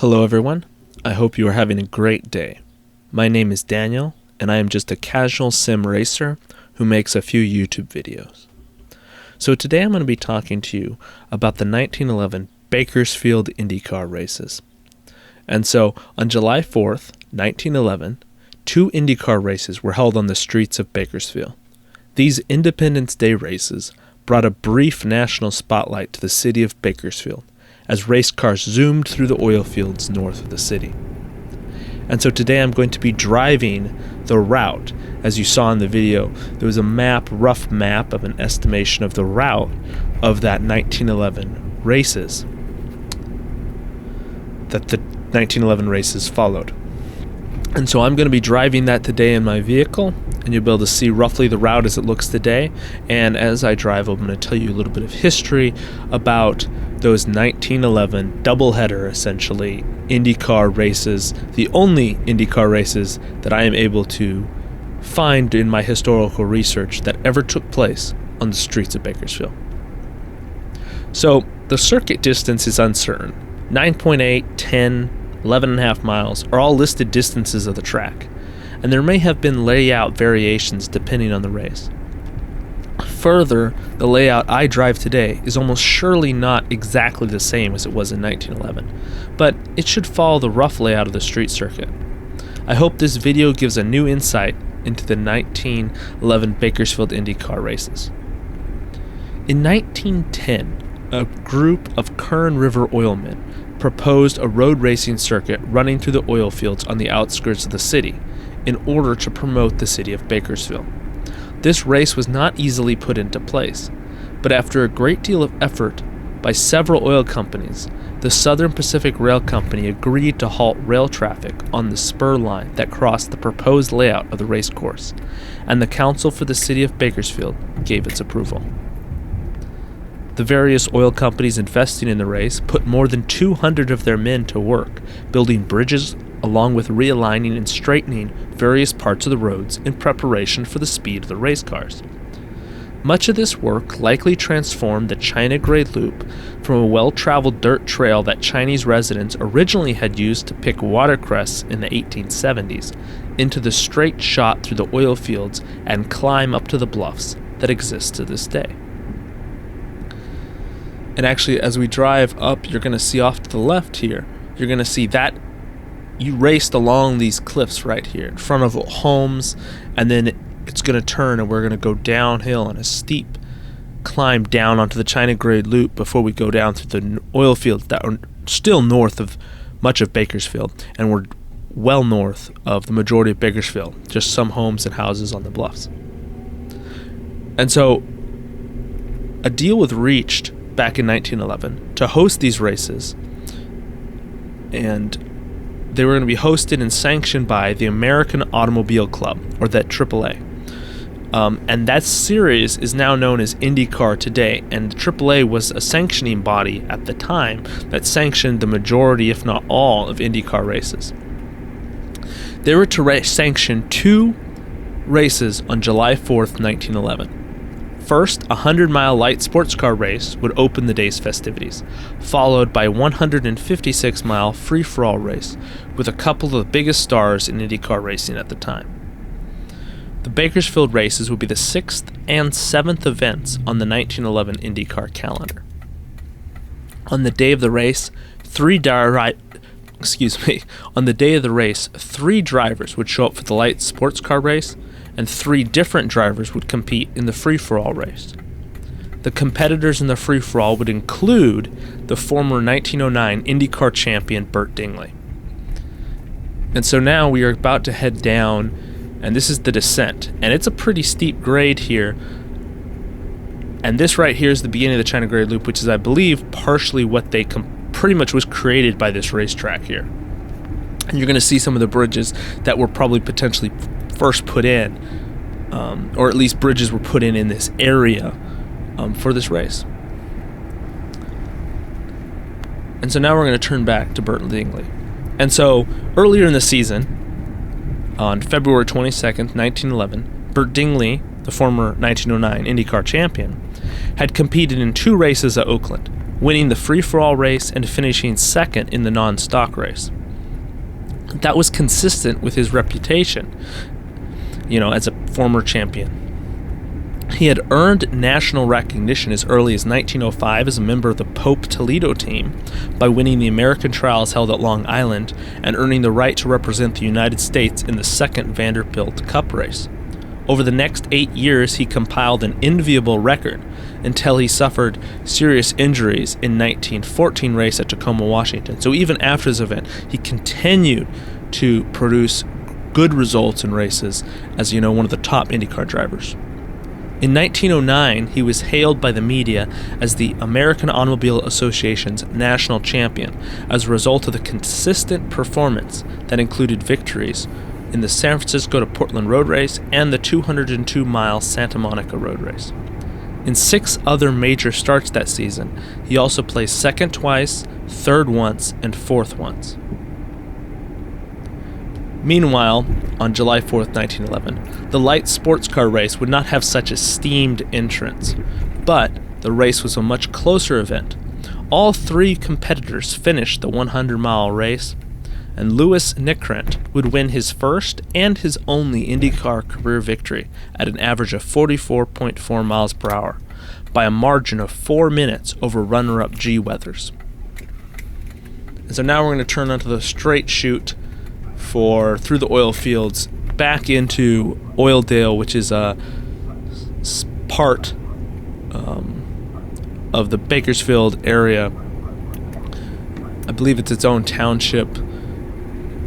Hello everyone, I hope you are having a great day. My name is Daniel, and I am just a casual sim racer who makes a few YouTube videos. So today I'm going to be talking to you about the 1911 Bakersfield Indycar races. And so on July 4th, 1911, 2 Indycar races were held on the streets of Bakersfield. These Independence Day races brought a brief national spotlight to the city of Bakersfield, as race cars zoomed through the oil fields north of the city. And so today I'm going to be driving the route. As you saw in the video, there was a rough map of an estimation of the route of that 1911 races that the 1911 races followed. And so I'm going to be driving that today in my vehicle, and you'll be able to see roughly the route as it looks today. And as I drive, I'm going to tell you a little bit of history about those 1911 doubleheader, essentially, IndyCar races, the only IndyCar races that I am able to find in my historical research that ever took place on the streets of Bakersfield. So the circuit distance is uncertain. 9.8, 10, 11.5 miles are all listed distances of the track, and there may have been layout variations depending on the race. Further, the layout I drive today is almost surely not exactly the same as it was in 1911, but it should follow the rough layout of the street circuit. I hope this video gives a new insight into the 1911 Bakersfield IndyCar races. In 1910, a group of Kern River oilmen proposed a road racing circuit running through the oil fields on the outskirts of the city in order to promote the city of Bakersfield. This race was not easily put into place, but after a great deal of effort by several oil companies, the Southern Pacific Rail Company agreed to halt rail traffic on the spur line that crossed the proposed layout of the race course, and the Council for the City of Bakersfield gave its approval. The various oil companies investing in the race put more than 200 of their men to work, building bridges along with realigning and straightening various parts of the roads in preparation for the speed of the race cars. Much of this work likely transformed the China Grade Loop from a well-traveled dirt trail that Chinese residents originally had used to pick watercress in the 1870s into the straight shot through the oil fields and climb up to the bluffs that exist to this day. And actually, as we drive up, you're going to see off to the left here, you're going to see that you raced along these cliffs right here in front of homes, and then it's going to turn and we're going to go downhill on a steep climb down onto the China Grade Loop before we go down through the oil fields that are still north of much of Bakersfield, and we're well north of the majority of Bakersfield, just some homes and houses on the bluffs. And so a deal was reached back in 1911 to host these races, and they were going to be hosted and sanctioned by the American Automobile Club, or that AAA. And that series is now known as IndyCar today, and the AAA was a sanctioning body at the time that sanctioned the majority, if not all, of IndyCar races. They were to sanction 2 races on July 4th, 1911. First, a 100-mile light sports car race would open the day's festivities, followed by a 156-mile free-for-all race with a couple of the biggest stars in IndyCar racing at the time. The Bakersfield races would be the 6th and 7th events on the 1911 IndyCar calendar. On the day of the race, 3 drivers would show up for the light sports car race, and 3 different drivers would compete in the free-for-all race. The competitors in the free-for-all would include the former 1909 IndyCar champion Burt Dingley. And so now we are about to head down, and this is the descent, and it's a pretty steep grade here. And this right here is the beginning of the China Grade Loop, which is, I believe, partially what they pretty much was created by this racetrack here. And you're going to see some of the bridges that were probably potentially first put in, or at least bridges were put in this area for this race. And so now we're going to turn back to Burt Dingley. And so earlier in the season, on February 22nd, 1911, Burt Dingley, the former 1909 IndyCar champion, had competed in 2 races at Oakland. winning the free-for-all race and finishing second in the non-stock race. That was consistent with his reputation, as a former champion. He had earned national recognition as early as 1905 as a member of the Pope Toledo team by winning the American trials held at Long Island and earning the right to represent the United States in the second Vanderbilt Cup race. Over the next 8 years, he compiled an enviable record until he suffered serious injuries in 1914 race at Tacoma, Washington. So even after this event, he continued to produce good results in races as, one of the top IndyCar drivers. In 1909, he was hailed by the media as the American Automobile Association's national champion as a result of the consistent performance that included victories in the San Francisco to Portland road race and the 202-mile Santa Monica road race. In 6 other major starts that season, he also placed second twice, third once, and fourth once. Meanwhile, on July 4th, 1911, the light sports car race would not have such a steamed entrance, but the race was a much closer event. All 3 competitors finished the 100-mile race, and Louis Nickrent would win his first and his only IndyCar career victory at an average of 44.4 miles per hour by a margin of 4 minutes over runner-up G. Weathers. And so now we're going to turn onto the straight chute through the oil fields back into Oildale, which is a part of the Bakersfield area. I believe it's its own township.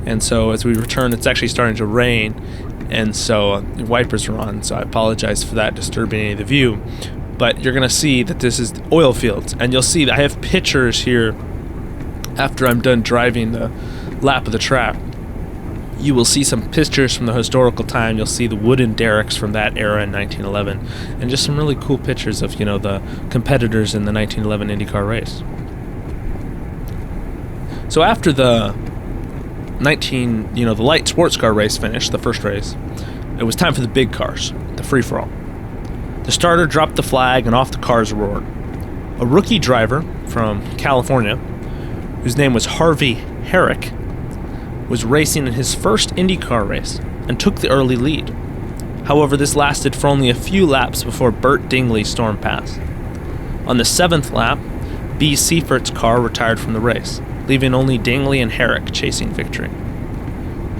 And so as we return, it's actually starting to rain, and so the wipers are on, so I apologize for that disturbing any of the view. But you're going to see that this is the oil fields, and you'll see that I have pictures here after I'm done driving the lap of the track. You will see some pictures from the historical time. You'll see the wooden derricks from that era in 1911, and just some really cool pictures of, the competitors in the 1911 IndyCar race. So after the the light sports car race finished, the first race, it was time for the big cars, the free-for-all. The starter dropped the flag and off the cars roared. A rookie driver from California, whose name was Harvey Herrick, was racing in his first IndyCar race and took the early lead. However, this lasted for only a few laps before Burt Dingley stormed past. On the 7th lap, B. Seifert's car retired from the race, leaving only Dingley and Herrick chasing victory.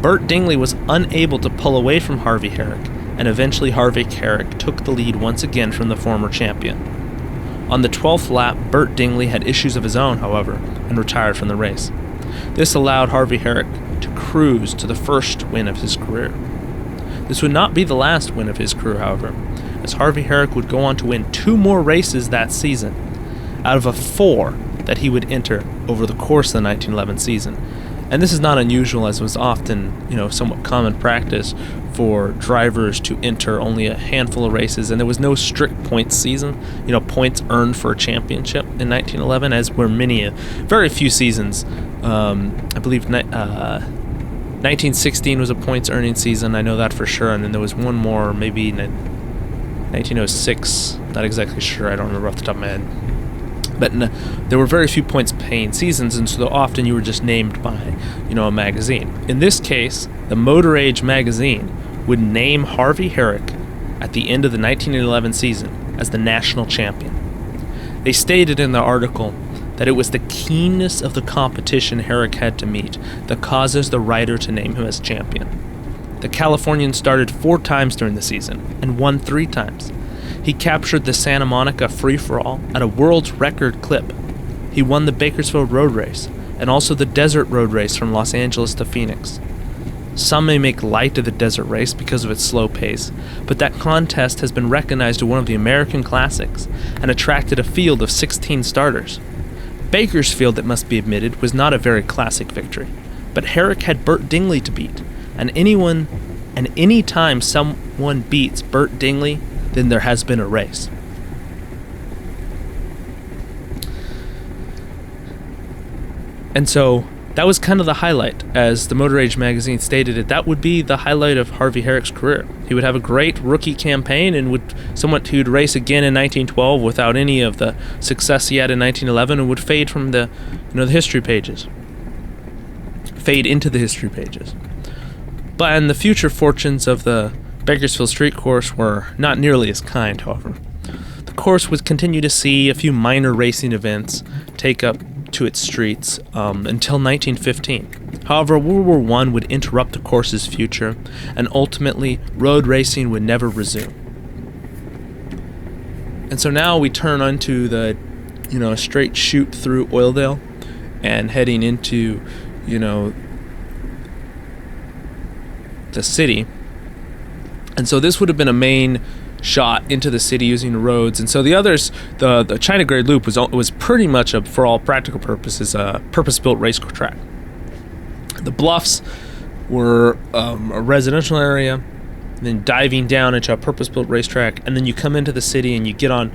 Burt Dingley was unable to pull away from Harvey Herrick, and eventually Harvey Herrick took the lead once again from the former champion. On the 12th lap, Burt Dingley had issues of his own, however, and retired from the race. This allowed Harvey Herrick to cruise to the first win of his career. This would not be the last win of his career, however, as Harvey Herrick would go on to win 2 more races that season, out of 4 that he would enter over the course of the 1911 season. And this is not unusual, as was often, somewhat common practice for drivers to enter only a handful of races, and there was no strict points season, points earned for a championship in 1911, as were very few seasons. I believe 1916 was a points earning season, I know that for sure, and then there was one more, maybe 1906, not exactly sure, I don't remember off the top of my head. But there were very few points paying seasons, and so often you were just named by, a magazine. In this case, the Motor Age magazine would name Harvey Herrick at the end of the 1911 season as the national champion. They stated in the article that it was the keenness of the competition Herrick had to meet that causes the writer to name him as champion. The Californian started 4 times during the season and won 3 times. He captured the Santa Monica free-for-all at a world's record clip. He won the Bakersfield road race and also the desert road race from Los Angeles to Phoenix. Some may make light of the desert race because of its slow pace, but that contest has been recognized as one of the American classics and attracted a field of 16 starters. Bakersfield, it must be admitted, was not a very classic victory, but Herrick had Burt Dingley to beat, and any time someone beats Burt Dingley, then there has been a race. And so that was kind of the highlight. As the Motor Age magazine stated it, that would be the highlight of Harvey Herrick's career. He would have a great rookie campaign and he would race again in 1912 without any of the success he had in 1911, and would fade from the history pages. Fade into the history pages. But and the future fortunes of the Bakersfield Street Course were not nearly as kind, however. The course would continue to see a few minor racing events take up to its streets until 1915. However, World War I would interrupt the course's future, and ultimately road racing would never resume. And so now we turn onto the, a straight shoot through Oildale and heading into, the city. And so this would have been a main shot into the city using the roads. And so the others, the China Grade Loop was pretty much, for all practical purposes, a purpose-built race track. The bluffs were a residential area, and then diving down into a purpose-built racetrack, and then you come into the city and you get on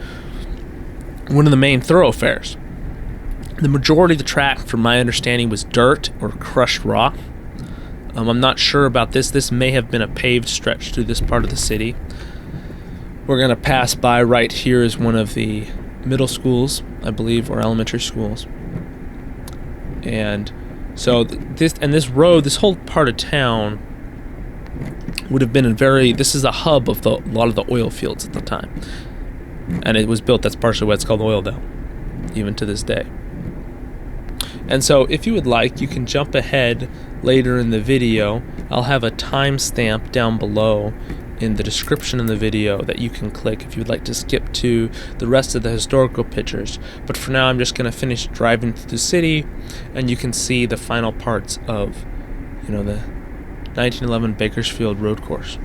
one of the main thoroughfares. The majority of the track, from my understanding, was dirt or crushed rock. I'm not sure about this. This may have been a paved stretch through this part of the city. We're going to pass by right here is one of the middle schools, I believe, or elementary schools. And so this road, this whole part of town would have been this is a hub of a lot of the oil fields at the time. And it was built, that's partially why it's called Oildale, even to this day. And so if you would like, you can jump ahead later in the video. I'll have a timestamp down below in the description of the video that you can click if you'd like to skip to the rest of the historical pictures. But for now, I'm just going to finish driving through the city, and you can see the final parts of, the 1911 Bakersfield road course.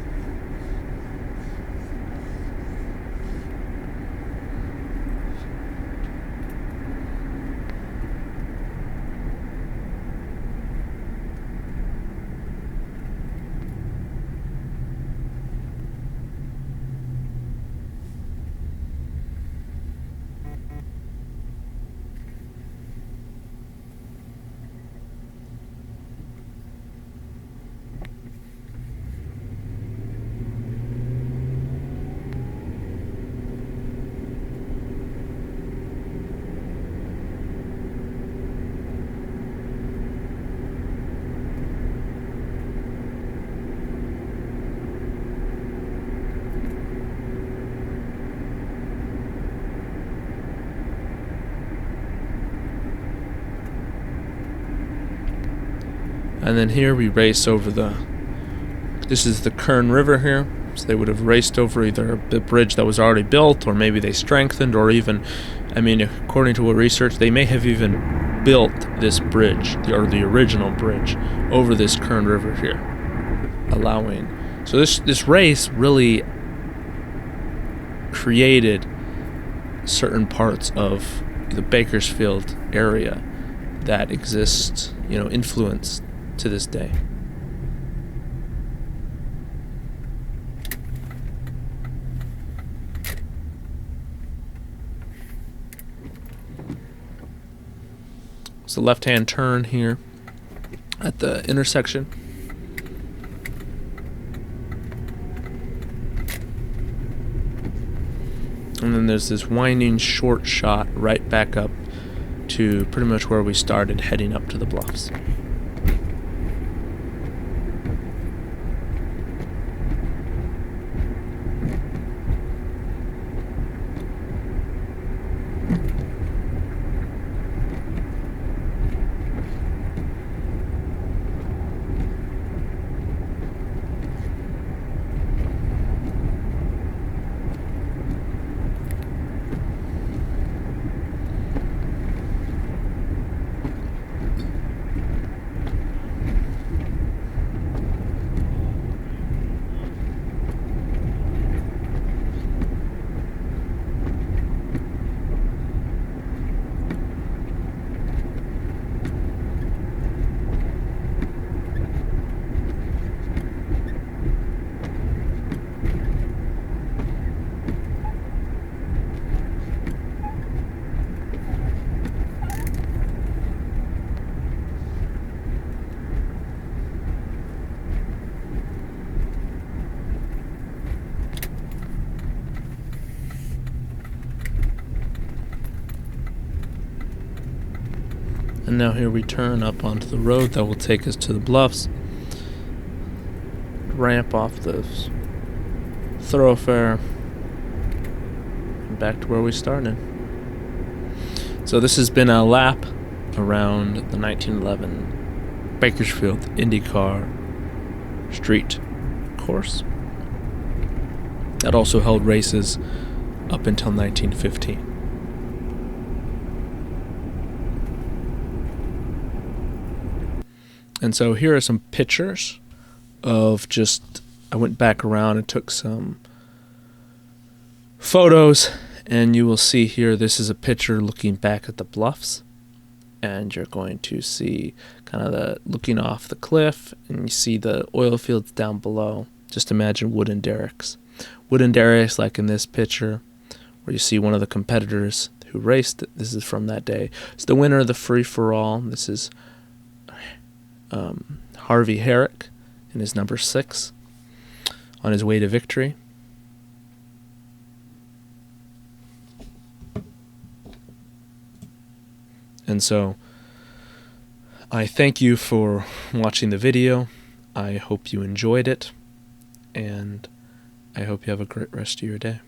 And then here we race over this is the Kern River here. So they would have raced over either the bridge that was already built, or maybe they strengthened, or even, according to what research, they may have even built this bridge, or the original bridge, over this Kern River here, so this race really created certain parts of the Bakersfield area that exists, influence to this day. It's a left-hand turn here at the intersection. And then there's this winding short shot right back up to pretty much where we started, heading up to the bluffs. now here we turn up onto the road that will take us to the bluffs. Ramp off this thoroughfare and back to where we started. So this has been a lap around the 1911 Bakersfield Indycar street course that also held races up until 1915. And so here are some pictures of I went back around and took some photos, and you will see here this is a picture looking back at the bluffs, and you're going to see kind of the looking off the cliff, and you see the oil fields down below. Just imagine wooden derricks like in this picture where you see one of the competitors who raced. This is from that day. It's the winner of the free-for-all. This is Harvey Herrick in his number 6 on his way to victory. And so I thank you for watching the video. I hope you enjoyed it, and I hope you have a great rest of your day.